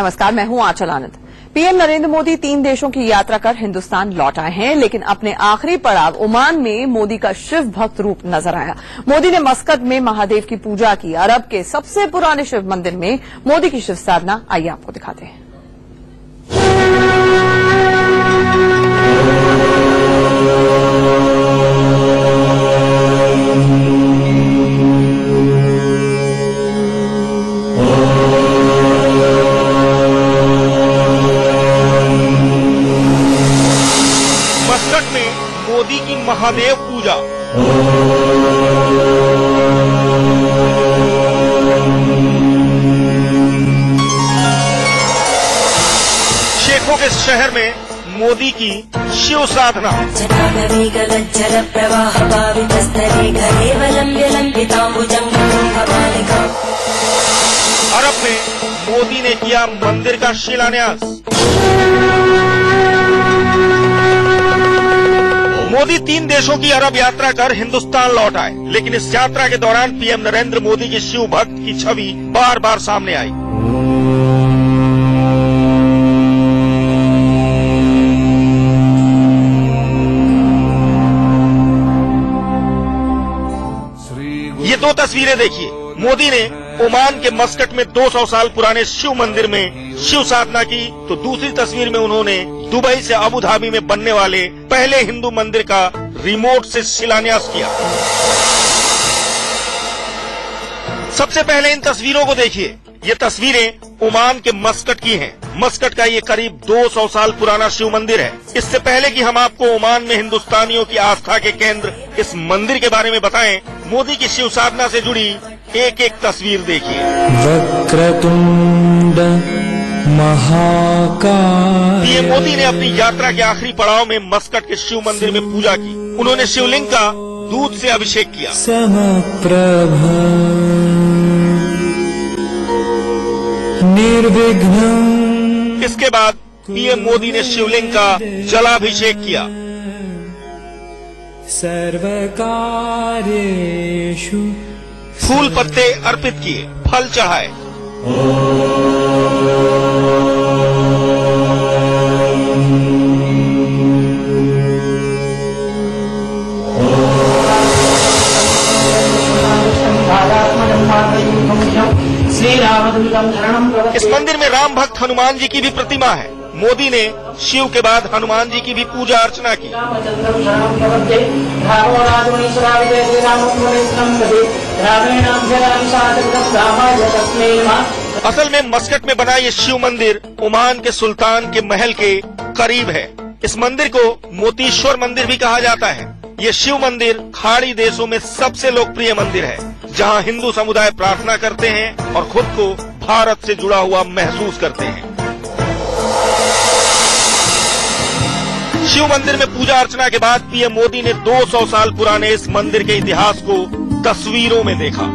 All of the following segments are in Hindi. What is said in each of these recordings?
नमस्कार, मैं हूं आंचल आनंद। पीएम नरेंद्र मोदी 3 देशों की यात्रा कर हिंदुस्तान लौट आए हैं, लेकिन अपने आखिरी पड़ाव ओमान में मोदी का शिव भक्त रूप नजर आया। मोदी ने मस्कत में महादेव की पूजा की। अरब के सबसे पुराने शिव मंदिर में मोदी की शिव साधना, आइए आपको दिखाते हैं। मस्कट में मोदी की महादेव पूजा। शेखों के शहर में मोदी की शिव साधना। अरब में मोदी ने किया मंदिर का शिलान्यास। मोदी 3 देशों की अरब यात्रा कर हिंदुस्तान लौट आए, लेकिन इस यात्रा के दौरान पीएम नरेंद्र मोदी की शिव भक्त की छवि बार बार सामने आई। ये 2 तस्वीरें देखिए। मोदी ने ओमान के मस्कट में 200 साल पुराने शिव मंदिर में शिव साधना की, तो दूसरी तस्वीर में उन्होंने दुबई से अबू धाबी में बनने वाले पहले हिंदू मंदिर का रिमोट से शिलान्यास किया। सबसे पहले इन तस्वीरों को देखिए। ये तस्वीरें ओमान के मस्कट की हैं। मस्कट का ये करीब 200 साल पुराना शिव मंदिर है। इससे पहले कि हम आपको ओमान में हिंदुस्तानियों की आस्था के केंद्र इस मंदिर के बारे में बताएं, मोदी की शिव साधना से जुड़ी एक एक तस्वीर देखिए। वक्रतुंड महाकाय। पीएम मोदी ने अपनी यात्रा के आखिरी पड़ाव में मस्कट के शिव मंदिर में पूजा की। उन्होंने शिवलिंग का दूध से अभिषेक किया। समप्रभ निर्विघ्नं। इसके बाद पीएम मोदी ने शिवलिंग का जलाभिषेक किया। सर्वकार्येषु फूल पत्ते अर्पित किए, फल चढ़ाए। इस मंदिर में राम भक्त हनुमान जी की भी प्रतिमा है। मोदी ने शिव के बाद हनुमान जी की भी पूजा अर्चना की। असल में मस्कट में बना ये शिव मंदिर ओमान के सुल्तान के महल के करीब है। इस मंदिर को मोतीश्वर मंदिर भी कहा जाता है। ये शिव मंदिर खाड़ी देशों में सबसे लोकप्रिय मंदिर है, जहां हिंदू समुदाय प्रार्थना करते हैं और खुद को भारत से जुड़ा हुआ महसूस करते हैं। शिव मंदिर में पूजा अर्चना के बाद पीएम मोदी ने 200 साल पुराने इस मंदिर के इतिहास को तस्वीरों में देखा।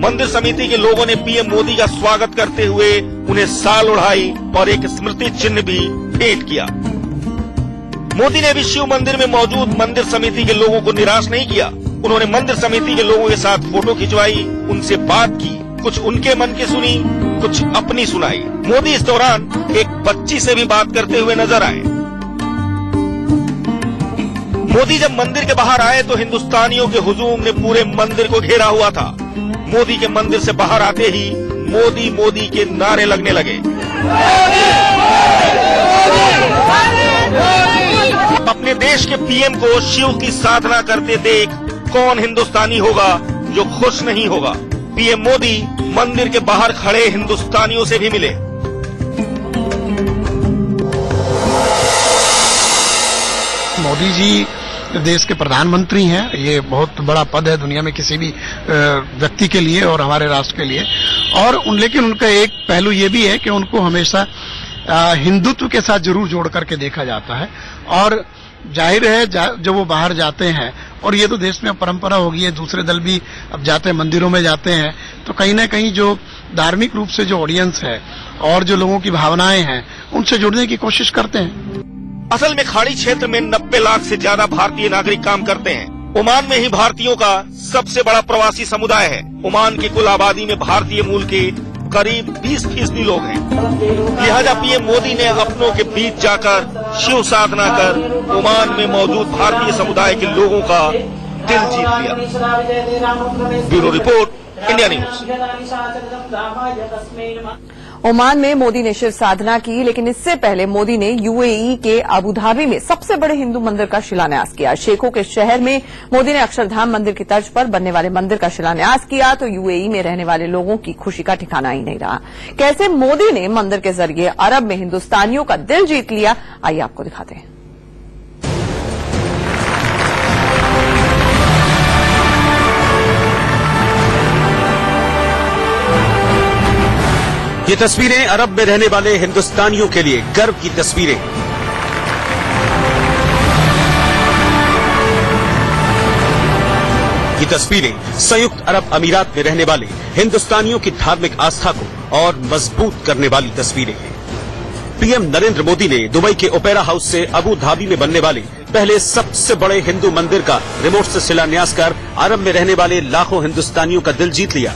मंदिर समिति के लोगों ने पीएम मोदी का स्वागत करते हुए उन्हें साल ओढ़ाई और एक स्मृति चिन्ह भी भेंट किया। मोदी ने भी शिव मंदिर में मौजूद मंदिर समिति के लोगों को निराश नहीं किया। उन्होंने मंदिर समिति के लोगों के साथ फोटो खिंचवाई, उनसे बात की, कुछ उनके मन की सुनी, कुछ अपनी सुनाई। मोदी इस दौरान एक बच्ची से भी बात करते हुए नजर आए। मोदी जब मंदिर के बाहर आए तो हिंदुस्तानियों के हुजूम ने पूरे मंदिर को घेरा हुआ था। मोदी के मंदिर से बाहर आते ही मोदी मोदी के नारे लगने लगे। अपने देश के पीएम को शिव की साधना करते देख कौन हिंदुस्तानी होगा जो खुश नहीं होगा। पीएम मोदी मंदिर के बाहर खड़े हिंदुस्तानियों से भी मिले। मोदी जी देश के प्रधानमंत्री हैं। ये बहुत बड़ा पद है दुनिया में किसी भी व्यक्ति के लिए और हमारे राष्ट्र के लिए। और लेकिन उनका एक पहलू ये भी है कि उनको हमेशा हिंदुत्व के साथ जरूर जोड़ करके देखा जाता है। और जाहिर है जब वो बाहर जाते हैं, और ये तो देश में परंपरा होगी है, दूसरे दल भी अब जाते हैं, मंदिरों में जाते हैं, तो कहीं ना कहीं जो धार्मिक रूप से जो ऑडियंस है और जो लोगों की भावनाएं हैं उनसे जुड़ने की कोशिश करते हैं। असल में खाड़ी क्षेत्र में 90 लाख से ज्यादा भारतीय नागरिक काम करते हैं। ओमान में ही भारतीयों का सबसे बड़ा प्रवासी समुदाय है। ओमान की कुल आबादी में भारतीय मूल के करीब 20% लोग हैं। लिहाजा पीएम मोदी ने अपनों के बीच जाकर शिव साधना कर ओमान में मौजूद भारतीय समुदाय के लोगों का दिल जीत लिया। Bureau report, India news. Oman में मोदी ने शिव साधना की, लेकिन इससे पहले मोदी ने यूएई के अबुधाबी में सबसे बड़े हिंदू मंदिर का शिलान्यास किया। शेखों के शहर में मोदी ने अक्षरधाम मंदिर की तर्ज पर बनने वाले मंदिर का शिलान्यास किया तो यूएई में रहने वाले लोगों की खुशी का ठिकाना ही नहीं रहा। कैसे मोदी ने मंदिर के जरिए अरब में हिंदुस्तानियों का दिल जीत लिया, आइए आपको दिखाते हैं। ये तस्वीरें अरब में रहने वाले हिंदुस्तानियों के लिए गर्व की तस्वीरें। ये तस्वीरें संयुक्त अरब अमीरात में रहने वाले हिंदुस्तानियों की धार्मिक आस्था को और मजबूत करने वाली तस्वीरें हैं। पीएम नरेंद्र मोदी ने दुबई के ओपेरा हाउस से अबू धाबी में बनने वाले पहले सबसे बड़े हिंदू मंदिर का रिमोट से शिलान्यास कर अरब में रहने वाले लाखों हिंदुस्तानियों का दिल जीत लिया।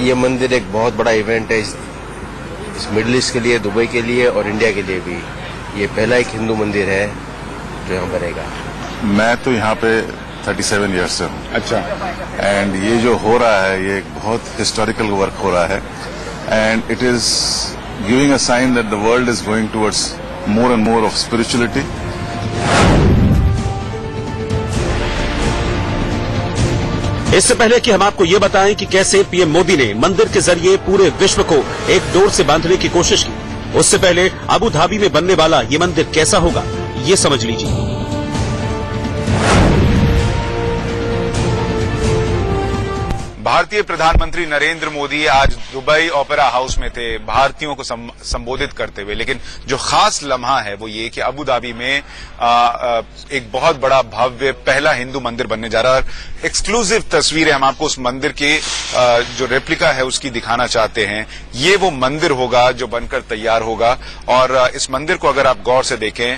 ये मंदिर एक बहुत बड़ा इवेंट है इस मिडिल ईस्ट के लिए, दुबई के लिए और इंडिया के लिए भी। ये पहला एक हिंदू मंदिर है जो यहाँ बनेगा। मैं तो यहाँ पे 37 ईयर्स से हूँ। अच्छा। एंड ये जो हो रहा है ये एक बहुत हिस्टोरिकल वर्क हो रहा है and it is giving a sign that the world is going towards more and more of spirituality. इससे पहले कि हम आपको ये बताएं कि कैसे पीएम मोदी ने मंदिर के जरिए पूरे विश्व को एक डोर से बांधने की कोशिश की, उससे पहले अबू धाबी में बनने वाला ये मंदिर कैसा होगा, ये समझ लीजिए। भारतीय प्रधानमंत्री नरेंद्र मोदी आज दुबई ओपेरा हाउस में थे भारतीयों को संबोधित करते हुए, लेकिन जो खास लम्हा है वो ये कि अबू धाबी में एक बहुत बड़ा भव्य पहला हिंदू मंदिर बनने जा रहा है। एक्सक्लूसिव तस्वीरें हम आपको उस मंदिर के जो रेप्लिका है उसकी दिखाना चाहते हैं। ये वो मंदिर होगा जो बनकर तैयार होगा और इस मंदिर को अगर आप गौर से देखें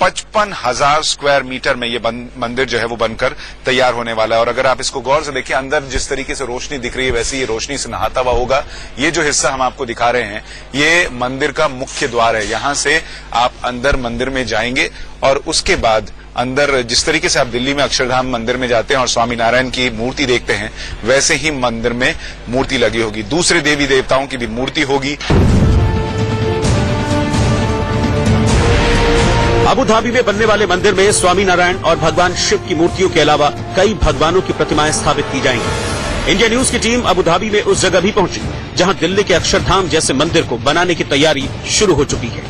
55,000 स्क्वायर मीटर में ये मंदिर जो है वो बनकर तैयार होने वाला है। और अगर आप इसको गौर से देखिए, अंदर जिस तरीके से रोशनी दिख रही है वैसे ये रोशनी से नहाता हुआ होगा। ये जो हिस्सा हम आपको दिखा रहे हैं ये मंदिर का मुख्य द्वार है। यहां से आप अंदर मंदिर में जाएंगे और उसके बाद अंदर जिस तरीके से आप दिल्ली में अक्षरधाम मंदिर में जाते हैं और स्वामीनारायण की मूर्ति देखते हैं वैसे ही मंदिर में मूर्ति लगी होगी। दूसरे देवी देवताओं की भी मूर्ति होगी। अबू धाबी में बनने वाले मंदिर में स्वामीनारायण और भगवान शिव की मूर्तियों के अलावा कई भगवानों की प्रतिमाएं स्थापित की जाएंगी। इंडिया न्यूज की टीम अबू धाबी में उस जगह भी पहुंची जहां दिल्ली के अक्षरधाम जैसे मंदिर को बनाने की तैयारी शुरू हो चुकी है।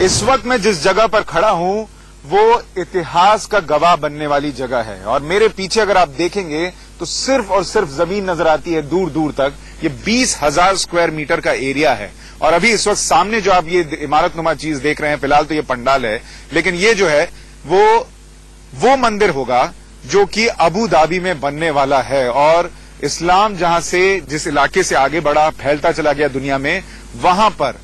इस वक्त मैं जिस जगह पर खड़ा हूं वो इतिहास का गवाह बनने वाली जगह है और मेरे पीछे अगर आप देखेंगे तो सिर्फ और सिर्फ जमीन नजर आती है दूर दूर तक। ये 20,000 स्क्वायर मीटर का एरिया है और अभी इस वक्त सामने जो आप ये इमारतनुमा चीज देख रहे हैं, फिलहाल तो ये पंडाल है, लेकिन ये जो है वो मंदिर होगा जो कि अबू धाबी में बनने वाला है। और इस्लाम जहां से जिस इलाके से आगे बढ़ा, फैलता चला गया दुनिया में, वहां पर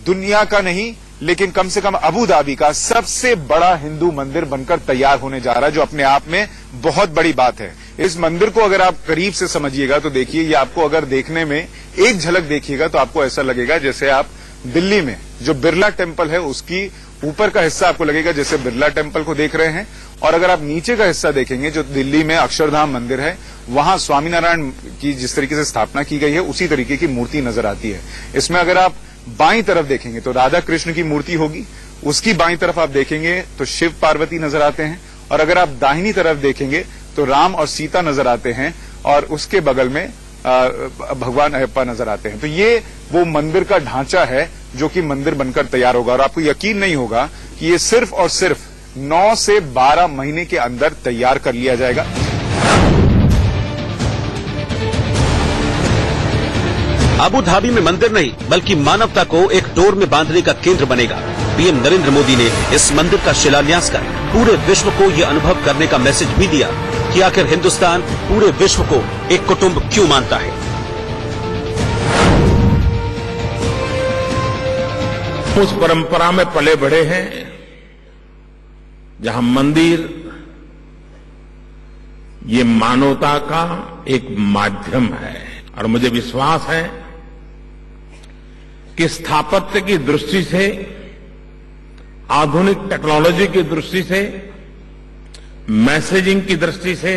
दुनिया का नहीं लेकिन कम से कम अबू धाबी का सबसे बड़ा हिंदू मंदिर बनकर तैयार होने जा रहा है, जो अपने आप में बहुत बड़ी बात है। इस मंदिर को अगर आप करीब से समझिएगा तो देखिए, ये आपको अगर देखने में एक झलक देखिएगा तो आपको ऐसा लगेगा जैसे आप दिल्ली में जो बिरला टेम्पल है उसकी ऊपर का हिस्सा आपको लगेगा जैसे बिरला टेम्पल को देख रहे हैं। और अगर आप नीचे का हिस्सा देखेंगे जो दिल्ली में अक्षरधाम मंदिर है, वहां स्वामीनारायण की जिस तरीके से स्थापना की गई है उसी तरीके की मूर्ति नजर आती है। इसमें अगर आप बाईं तरफ देखेंगे तो राधा कृष्ण की मूर्ति होगी, उसकी बाईं तरफ आप देखेंगे तो शिव पार्वती नजर आते हैं, और अगर आप दाहिनी तरफ देखेंगे तो राम और सीता नजर आते हैं, और उसके बगल में भगवान अयप्पा नजर आते हैं। तो ये वो मंदिर का ढांचा है जो कि मंदिर बनकर तैयार होगा। और आपको यकीन नहीं होगा कि ये सिर्फ और सिर्फ 9 से 12 महीने के अंदर तैयार कर लिया जाएगा। अबू धाबी में मंदिर नहीं बल्कि मानवता को एक डोर में बांधने का केंद्र बनेगा। पीएम नरेंद्र मोदी ने इस मंदिर का शिलान्यास कर पूरे विश्व को ये अनुभव करने का मैसेज भी दिया कि आखिर हिंदुस्तान पूरे विश्व को एक कुटुंब क्यों मानता है। उस परंपरा में पले बढ़े हैं जहां मंदिर ये मानवता का एक माध्यम है, और मुझे विश्वास है कि स्थापत्य की दृष्टि से, आधुनिक टेक्नोलॉजी की दृष्टि से, मैसेजिंग की दृष्टि से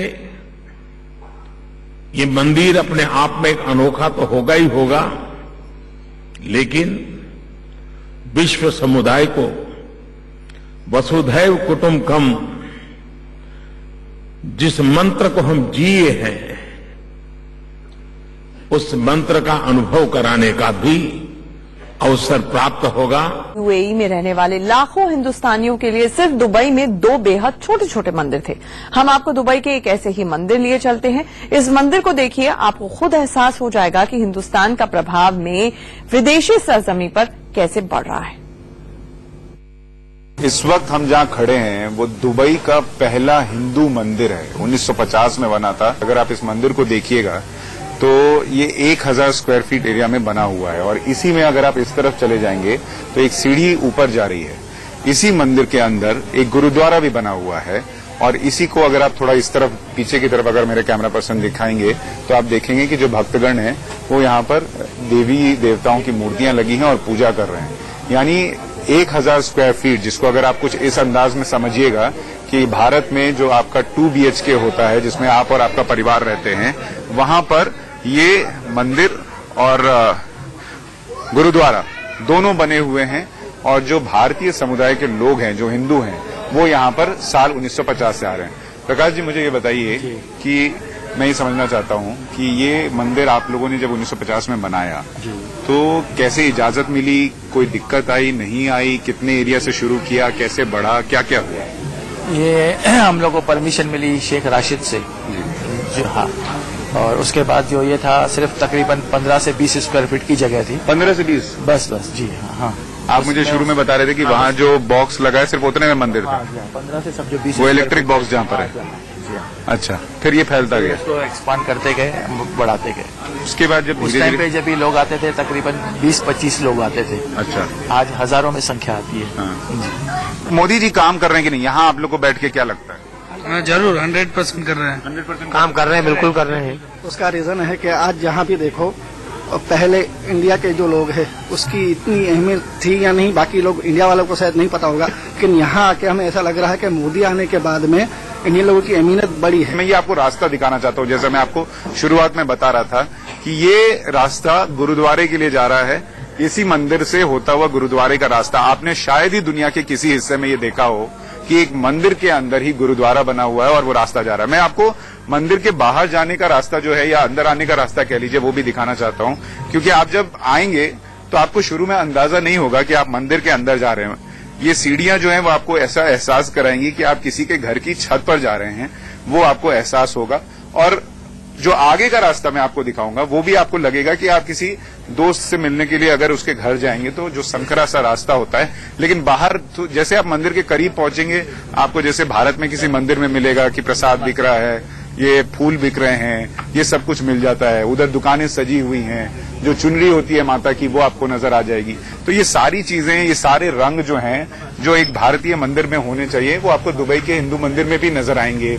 ये मंदिर अपने आप में एक अनोखा तो होगा ही होगा, लेकिन विश्व समुदाय को वसुधैव कुटुंबकम जिस मंत्र को हम जिए हैं, उस मंत्र का अनुभव कराने का भी अवसर प्राप्त होगा। यूएई में रहने वाले लाखों हिंदुस्तानियों के लिए सिर्फ दुबई में 2 बेहद छोटे छोटे मंदिर थे। हम आपको दुबई के एक ऐसे ही मंदिर लिए चलते हैं। इस मंदिर को देखिए, आपको खुद एहसास हो जाएगा कि हिंदुस्तान का प्रभाव में विदेशी सरजमी पर कैसे बढ़ रहा है। इस वक्त हम जहां खड़े हैं वो दुबई का पहला हिंदू मंदिर है। 1950 में बना था। अगर आप इस मंदिर को देखिएगा तो ये 1000 स्क्वायर फीट एरिया में बना हुआ है, और इसी में अगर आप इस तरफ चले जाएंगे तो एक सीढ़ी ऊपर जा रही है। इसी मंदिर के अंदर एक गुरुद्वारा भी बना हुआ है, और इसी को अगर आप थोड़ा इस तरफ पीछे की तरफ अगर मेरे कैमरा पर्सन दिखाएंगे तो आप देखेंगे कि जो भक्तगण हैं वो यहाँ पर देवी देवताओं की मूर्तियां लगी हैं और पूजा कर रहे हैं। यानी 1000 स्क्वायर फीट, जिसको अगर आप कुछ इस अंदाज में समझिएगा कि भारत में जो आपका 2 BHK होता है, जिसमें आप और आपका परिवार रहते हैं, वहां पर ये मंदिर और गुरुद्वारा दोनों बने हुए हैं। और जो भारतीय समुदाय के लोग हैं, जो हिंदू हैं, वो यहाँ पर साल 1950 से आ रहे हैं। प्रकाश जी, मुझे ये बताइए कि मैं ये समझना चाहता हूँ कि ये मंदिर आप लोगों ने जब 1950 में बनाया तो कैसे इजाजत मिली, कोई दिक्कत आई, नहीं आई, कितने एरिया से शुरू किया, कैसे बढ़ा, क्या क्या हुआ? ये हम लोग को परमिशन मिली शेख राशिद से जी, हाँ। और उसके बाद जो ये था सिर्फ तकरीबन 15 से 20 स्क्वायर फीट की जगह थी। 15 से 20? बस जी हाँ। आप मुझे शुरू में बता रहे थे कि वहाँ जो बॉक्स लगा है सिर्फ उतने में मंदिर था। 15 से सब जो 20 वो इलेक्ट्रिक बॉक्स जहाँ पर है। अच्छा, फिर ये फैलता गया, इसको एक्सपांड करते गए, बढ़ाते गए। उसके बाद जब उस टाइम पे जब भी लोग आते थे तकरीबन 20-25 लोग आते थे। अच्छा, आज हजारों में संख्या आती है। हाँ। मोदी जी काम कर रहे हैं कि नहीं? यहाँ आप लोग को बैठ के क्या लगता है? जरूर 100% कर रहे हैं। 100% काम कर रहे हैं, बिल्कुल कर रहे हैं। उसका रीजन है कि आज जहाँ भी देखो, पहले इंडिया के जो लोग हैं उसकी इतनी अहमियत थी या नहीं, बाकी लोग इंडिया वालों को शायद नहीं पता होगा, लेकिन यहाँ आके हमें ऐसा लग रहा है कि मोदी आने के बाद में इंडियन लोगों की अहमियत बढ़ी है। मैं ये आपको रास्ता दिखाना चाहता हूँ। जैसे मैं आपको शुरुआत में बता रहा था कि ये रास्ता गुरुद्वारे के लिए जा रहा है। इसी मंदिर से होता हुआ गुरुद्वारे का रास्ता, आपने शायद ही दुनिया के किसी हिस्से में ये देखा हो कि एक मंदिर के अंदर ही गुरुद्वारा बना हुआ है और वो रास्ता जा रहा है। मैं आपको मंदिर के बाहर जाने का रास्ता जो है, या अंदर आने का रास्ता कह लीजिए, वो भी दिखाना चाहता हूँ, क्योंकि आप जब आएंगे तो आपको शुरू में अंदाजा नहीं होगा कि आप मंदिर के अंदर जा रहे हैं। ये सीढ़ियां जो हैं वो आपको ऐसा एहसास कराएंगी कि आप किसी के घर की छत पर जा रहे हैं, वो आपको एहसास होगा। और जो आगे का रास्ता मैं आपको दिखाऊंगा वो भी आपको लगेगा कि आप किसी दोस्त से मिलने के लिए अगर उसके घर जाएंगे तो जो संकरा सा रास्ता होता है। लेकिन बाहर तो जैसे आप मंदिर के करीब पहुंचेंगे, आपको जैसे भारत में किसी मंदिर में मिलेगा कि प्रसाद बिक रहा है, ये फूल बिक रहे हैं, ये सब कुछ मिल जाता है। उधर दुकानें सजी हुई हैं, जो चुनरी होती है माता की वो आपको नजर आ जाएगी। तो ये सारी चीजें, ये सारे रंग जो हैं, जो एक भारतीय मंदिर में होने चाहिए, वो आपको दुबई के हिंदू मंदिर में भी नजर आएंगे।